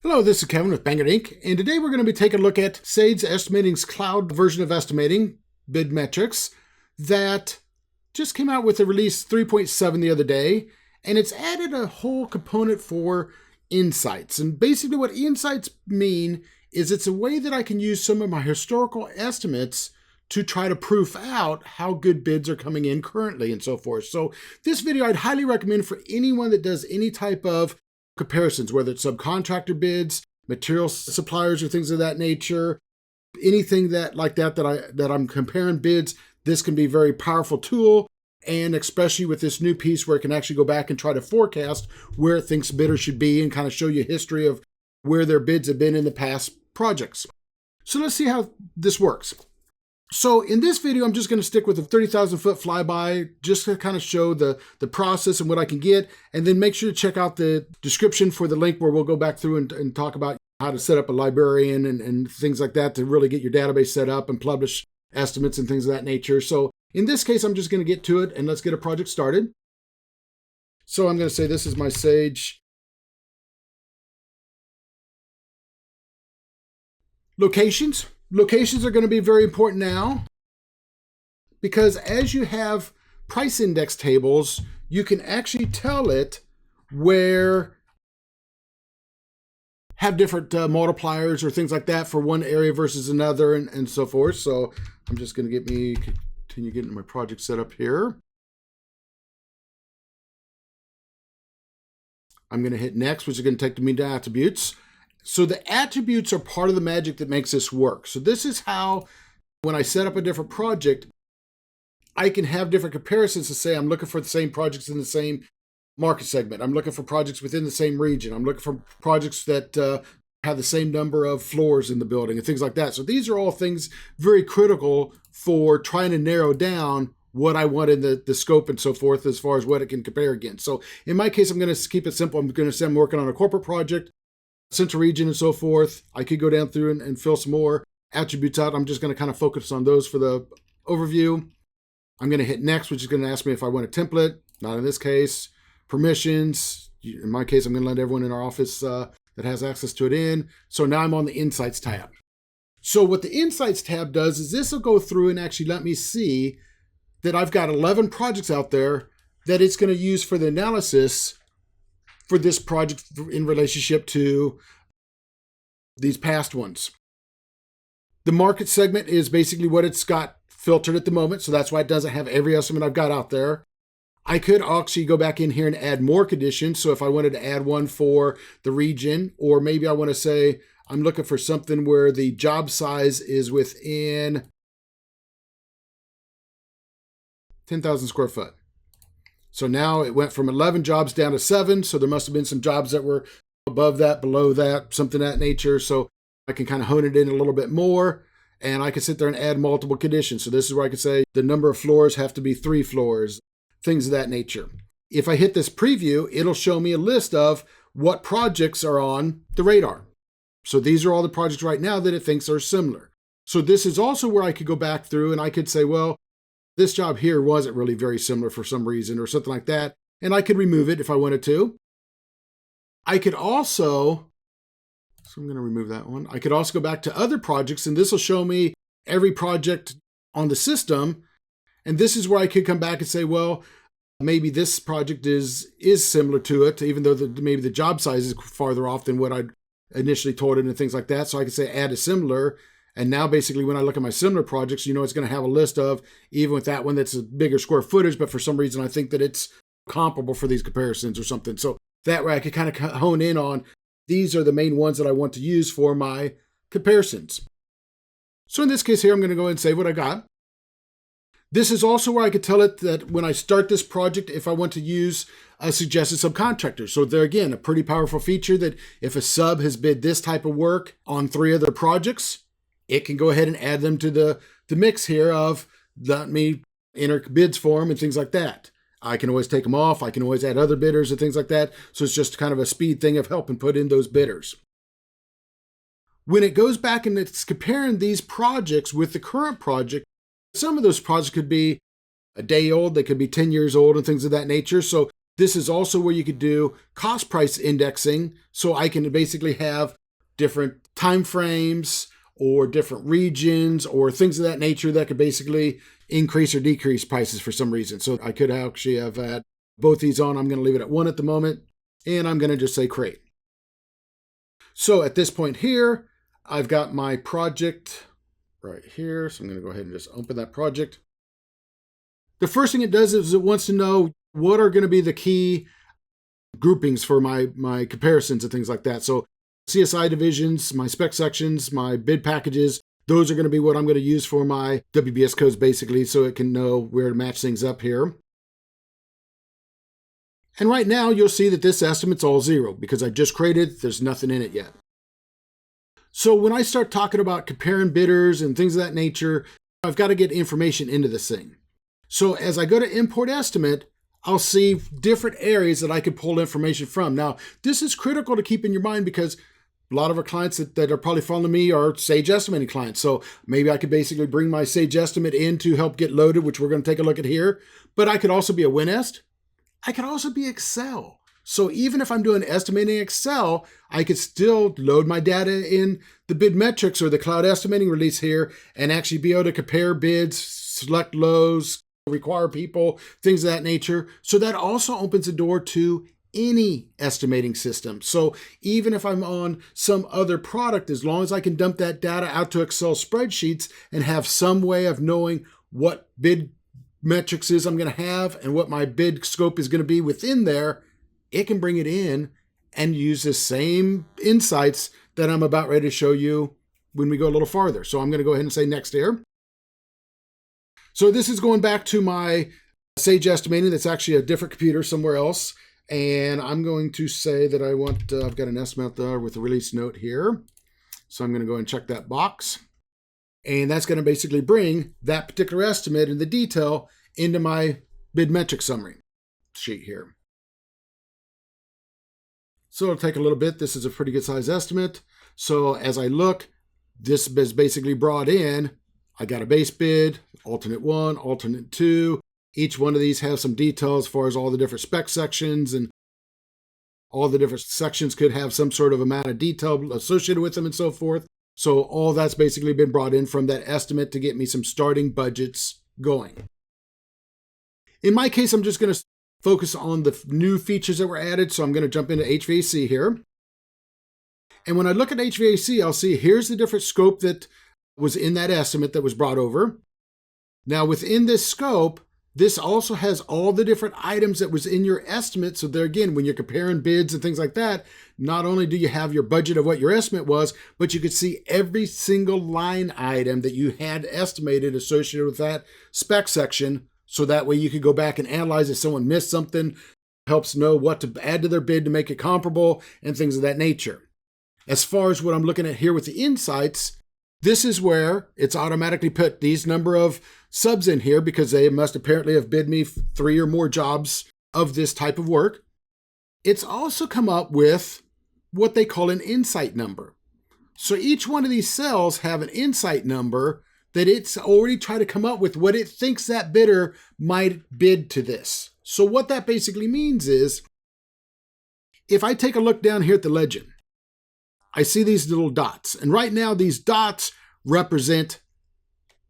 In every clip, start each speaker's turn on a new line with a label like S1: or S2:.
S1: Hello, this is Kevin with Bangor Inc. And today we're going to be taking a look at Sage Estimating's cloud version of estimating, BidMetrics, that just came out with a release 3.7 the other day. And it's added a whole component for insights. And basically what insights mean is it's a way that I can use some of my historical estimates to try to proof out how good bids are coming in currently and so forth. So this video I'd highly recommend for anyone that does any type of comparisons, whether it's subcontractor bids, material suppliers, or things of that nature, anything that I'm comparing bids. This can be a very powerful tool, and especially with this new piece where it can actually go back and try to forecast where it thinks bidders should be and kind of show you history of where their bids have been in the past projects. So let's see how this works. So in this video, I'm just going to stick with a 30,000 foot flyby just to kind of show the process and what I can get. And then make sure to check out the description for the link where we'll go back through and talk about how to set up a librarian and things like that to really get your database set up and publish estimates and things of that nature. So in this case, I'm just going to get to it and let's get a project started. So I'm going to say this is my Sage locations. Locations are going to be very important now because as you have price index tables, you can actually tell it where have different multipliers or things like that for one area versus another and so forth. So I'm just going to continue getting my project set up here. I'm going to hit next, which is going to take me to attributes. So the attributes are part of the magic that makes this work. So this is how, when I set up a different project, I can have different comparisons to say, I'm looking for the same projects in the same market segment. I'm looking for projects within the same region. I'm looking for projects that have the same number of floors in the building and things like that. So these are all things very critical for trying to narrow down what I want in the scope and so forth as far as what it can compare against. So in my case, I'm going to keep it simple. I'm going to say I'm working on a corporate project, central region and so forth. I could go down through and fill some more attributes out. I'm just going to kind of focus on those for the overview. I'm going to hit next, which is going to ask me if I want a template. Not in this case. Permissions. In my case, I'm going to let everyone in our office that has access to it in. So now I'm on the Insights tab. So what the Insights tab does is this will go through and actually let me see that I've got 11 projects out there that it's going to use for the analysis for this project in relationship to these past ones. The market segment is basically what it's got filtered at the moment, so that's why it doesn't have every estimate I've got out there. I could actually go back in here and add more conditions, so if I wanted to add one for the region, or maybe I want to say I'm looking for something where the job size is within 10,000 square foot. So now it went from 11 jobs down to 7. So there must have been some jobs that were above that, below that, something of that nature. So I can kind of hone it in a little bit more. And I can sit there and add multiple conditions. So this is where I can say the number of floors have to be 3 floors, things of that nature. If I hit this preview, it'll show me a list of what projects are on the radar. So these are all the projects right now that it thinks are similar. So this is also where I could go back through and I could say, well, this job here wasn't really very similar for some reason or something like that. And I could remove it if I wanted to. I could also, so I'm going to remove that one. I could also go back to other projects and this will show me every project on the system. And this is where I could come back and say, well, maybe this project is similar to it, even though maybe the job size is farther off than what I'd initially told it and things like that. So I could say add a similar. And now basically when I look at my similar projects, it's going to have a list of, even with that one that's a bigger square footage, but for some reason I think that it's comparable for these comparisons or something. So that way I could kind of hone in on, these are the main ones that I want to use for my comparisons. So in this case here, I'm going to go ahead and save what I got. This is also where I could tell it that when I start this project, if I want to use a suggested subcontractor. So there again, a pretty powerful feature that if a sub has bid this type of work on 3 other projects, it can go ahead and add them to the mix here of let me enter bids for them and things like that. I can always take them off. I can always add other bidders and things like that. So it's just kind of a speed thing of helping put in those bidders. When it goes back and it's comparing these projects with the current project, some of those projects could be a day old, they could be 10 years old and things of that nature. So This is also where you could do cost price indexing. So I can basically have different time frames or different regions or things of that nature that could basically increase or decrease prices for some reason. So I could actually have had both these on. I'm going to leave it at 1 at the moment, and I'm going to just say create. So at this point here, I've got my project right here. So I'm going to go ahead and just open that project. The first thing it does is it wants to know what are going to be the key groupings for my comparisons and things like that. So CSI divisions, my spec sections, my bid packages, those are going to be what I'm going to use for my WBS codes basically, so it can know where to match things up here. And right now you'll see that this estimate's all 0 because I just created, there's nothing in it yet. So when I start talking about comparing bidders and things of that nature, I've got to get information into this thing. So as I go to import estimate, I'll see different areas that I can pull information from. Now, this is critical to keep in your mind because a lot of our clients that are probably following me are Sage Estimating clients. So maybe I could basically bring my Sage Estimate in to help get loaded, which we're going to take a look at here. But I could also be a WinEst. I could also be Excel. So even if I'm doing estimating Excel, I could still load my data in the bid metrics or the cloud estimating release here and actually be able to compare bids, select lows, require people, things of that nature. So that also opens the door to any estimating system. So even if I'm on some other product, as long as I can dump that data out to Excel spreadsheets and have some way of knowing what bid metrics is I'm going to have and what my bid scope is going to be within there, it can bring it in and use the same insights that I'm about ready to show you when we go a little farther. So I'm going to go ahead and say next here. So this is going back to my Sage Estimating. That's actually a different computer somewhere else. And I'm going to say that I want, I've got an estimate there with a release note here. So I'm going to go and check that box. And that's going to basically bring that particular estimate and the detail into my bid metric summary sheet here. So it'll take a little bit. This is a pretty good size estimate. So as I look, this is basically brought in. I got a base bid, alternate 1, alternate 2. Each one of these has some detail as far as all the different spec sections, and all the different sections could have some sort of amount of detail associated with them and so forth. So all that's basically been brought in from that estimate to get me some starting budgets going. In my case, I'm just going to focus on the new features that were added. So I'm going to jump into HVAC here. And when I look at HVAC, I'll see here's the different scope that was in that estimate that was brought over. Now within this scope, this also has all the different items that was in your estimate. So there again, when you're comparing bids and things like that, not only do you have your budget of what your estimate was, but you could see every single line item that you had estimated associated with that spec section. So that way you could go back and analyze if someone missed something, helps know what to add to their bid to make it comparable and things of that nature. As far as what I'm looking at here with the insights, this is where it's automatically put these number of subs in here because they must apparently have bid me 3 or more jobs of this type of work. It's also come up with what they call an insight number. So each one of these cells have an insight number that it's already tried to come up with what it thinks that bidder might bid to this. So what that basically means is, if I take a look down here at the legend, I see these little dots. And right now, these dots represent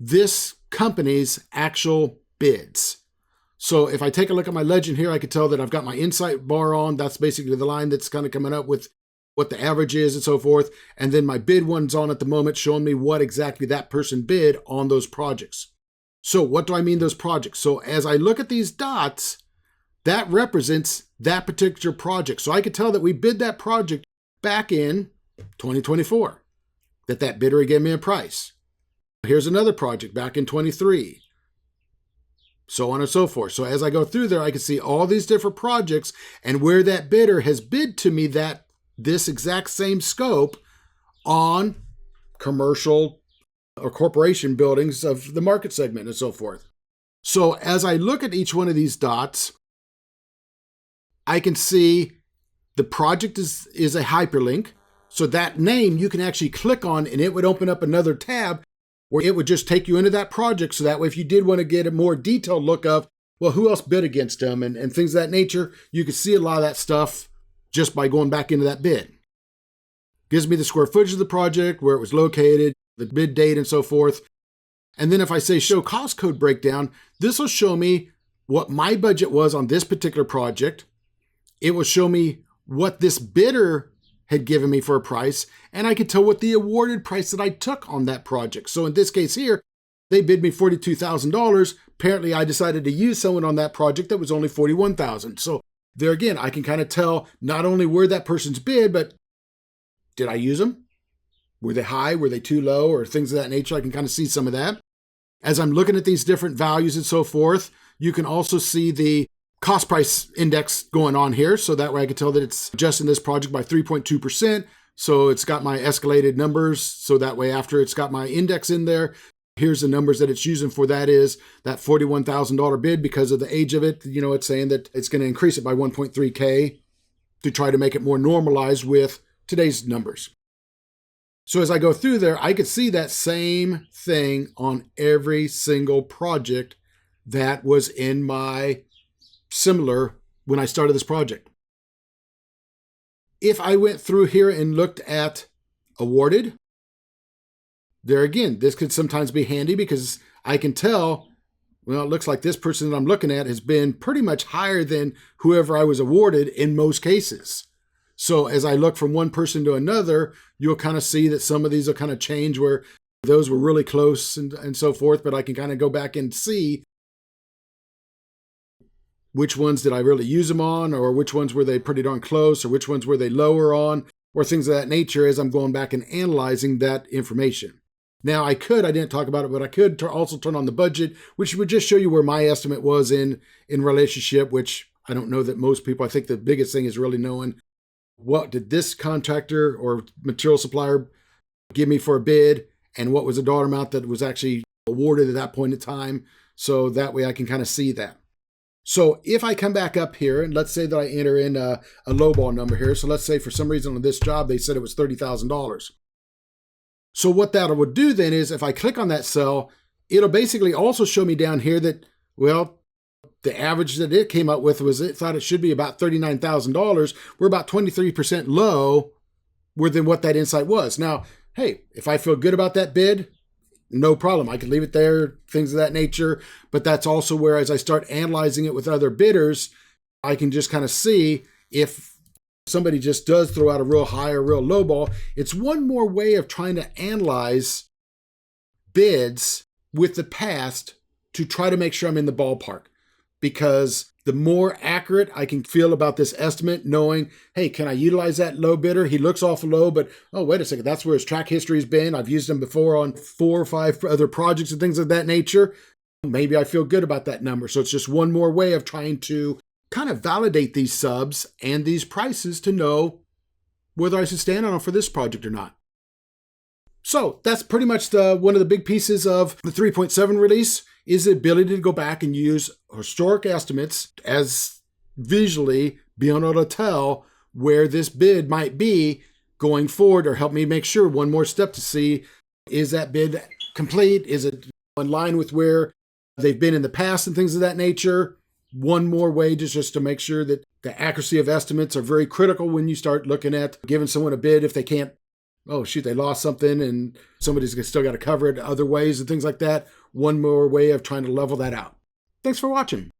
S1: this company's actual bids. So if I take a look at my legend here, I can tell that I've got my insight bar on. That's basically the line that's kind of coming up with what the average is and so forth. And then my bid one's on at the moment, showing me what exactly that person bid on those projects. So what do I mean those projects? So as I look at these dots, that represents that particular project. So I could tell that we bid that project back in 2024, that bidder gave me a price. Here's another project back in 23, so on and so forth. So as I go through there, I can see all these different projects and where that bidder has bid to me this exact same scope on commercial or corporation buildings of the market segment and so forth. So as I look at each one of these dots, I can see the project is a hyperlink. So that name you can actually click on and it would open up another tab where it would just take you into that project. So that way, if you did want to get a more detailed look of well, who else bid against them and things of that nature. You can see a lot of that stuff just by going back into that bid. Gives me the square footage of the project, where it was located, the bid date, and so forth. And then if I say show cost code breakdown, this will show me what my budget was on this particular project. It will show me what this bidder had given me for a price, and I could tell what the awarded price that I took on that project. So in this case here, they bid me $42,000. Apparently I decided to use someone on that project that was only $41,000. So there again, I can kind of tell not only where that person's bid, but did I use them? Were they high? Were they too low? Or things of that nature. I can kind of see some of that. As I'm looking at these different values and so forth, you can also see the cost price index going on here. So that way I can tell that it's adjusting this project by 3.2%. So it's got my escalated numbers. So that way after it's got my index in there, here's the numbers that it's using for that is that $41,000 bid because of the age of it. You know, it's saying that it's going to increase it by 1.3K to try to make it more normalized with today's numbers. So as I go through there, I could see that same thing on every single project that was in my similar when I started this project. If I went through here and looked at awarded, there again, this could sometimes be handy because I can tell, well, it looks like this person that I'm looking at has been pretty much higher than whoever I was awarded in most cases. So as I look from one person to another, you'll kind of see that some of these will kind of change where those were really close and so forth, but I can kind of go back and see which ones did I really use them on, or which ones were they pretty darn close, or which ones were they lower on, or things of that nature as I'm going back and analyzing that information. Now I didn't talk about it, but I could also turn on the budget, which would just show you where my estimate was in relationship, which I don't know that most people, I think the biggest thing is really knowing what did this contractor or material supplier give me for a bid, and what was the dollar amount that was actually awarded at that point in time. So that way I can kind of see that. So if I come back up here, and let's say that I enter in a lowball number here. So let's say for some reason on this job, they said it was $30,000. So what that would do then is if I click on that cell, it'll basically also show me down here that, well, the average that it came up with was it thought it should be about $39,000. We're about 23% low than what that insight was. Now, hey, if I feel good about that bid, no problem. I can leave it there, things of that nature. But that's also where, as I start analyzing it with other bidders, I can just kind of see if somebody just does throw out a real high or real low ball. It's one more way of trying to analyze bids with the past to try to make sure I'm in the ballpark. Because the more accurate I can feel about this estimate, knowing, hey, can I utilize that low bidder? He looks awful low, but oh, wait a second, that's where his track history has been. I've used him before on 4 or 5 other projects and things of that nature. Maybe I feel good about that number. So it's just one more way of trying to kind of validate these subs and these prices to know whether I should stand on them for this project or not. So that's pretty much one of the big pieces of the 3.7 release is the ability to go back and use historic estimates as visually being able to tell where this bid might be going forward, or help me make sure one more step to see, is that bid complete? Is it in line with where they've been in the past and things of that nature? One more way just to make sure that the accuracy of estimates are very critical when you start looking at giving someone a bid if they can't, oh shoot, they lost something and somebody's still got to cover it other ways and things like that. One more way of trying to level that out. Thanks for watching.